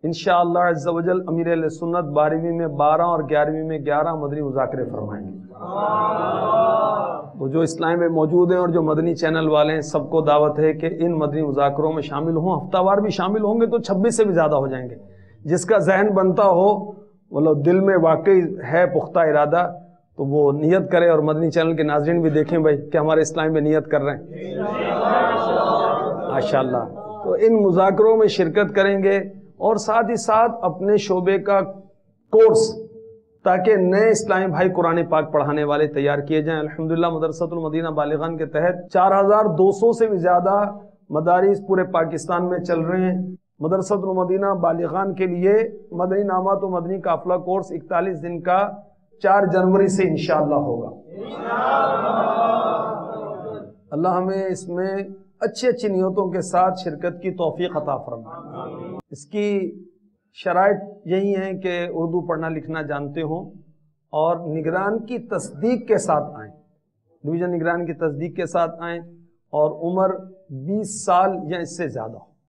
انشاءاللہ عز و جل امیر اہل سنت 12ویں میں 12 اور 11ویں میں 11 مدنی مذاکرے فرمائیں گے۔ تو جو اسلام میں موجود ہیں اور جو مدنی چینل والے ہیں سب کو دعوت ہے کہ ان مدنی مذاکروں میں شامل ہوں، ہفتہ وار بھی شامل ہوں گے تو 26 سے بھی زیادہ ہو جائیں گے۔ جس کا ذہن بنتا ہو مطلب دل میں واقعی ہے پختہ ارادہ تو وہ نیت کرے، اور مدنی چینل کے ناظرین بھی دیکھیں بھائی کہ ہمارے اسلام میں نیت کر رہے ہیں ماشاءاللہ۔ تو ان مذاکروں میں شرکت کریں گے اور ساتھ ہی ساتھ اپنے شعبے کا کورس، تاکہ نئے اسلامی بھائی قرآن پاک پڑھانے والے تیار کیے جائیں۔ الحمدللہ مدرسۃ المدینہ بالغان کے تحت 4200 سے بھی زیادہ مدارس پورے پاکستان میں چل رہے ہیں۔ مدرسۃ المدینہ بالغان کے لیے مدنی نامات و مدنی قافلہ کورس 41 دن کا 4 جنوری سے انشاءاللہ ہوگا۔ اللہ ہمیں اس میں اچھی اچھی نیتوں کے ساتھ شرکت کی توفیق عطا فرمائے۔ اس کی شرائط یہی ہیں کہ اردو پڑھنا لکھنا جانتے ہوں اور نگران کی تصدیق کے ساتھ آئیں، ڈویژن نگران کی تصدیق کے ساتھ آئیں، اور عمر 20 سال یا اس سے زیادہ ہو۔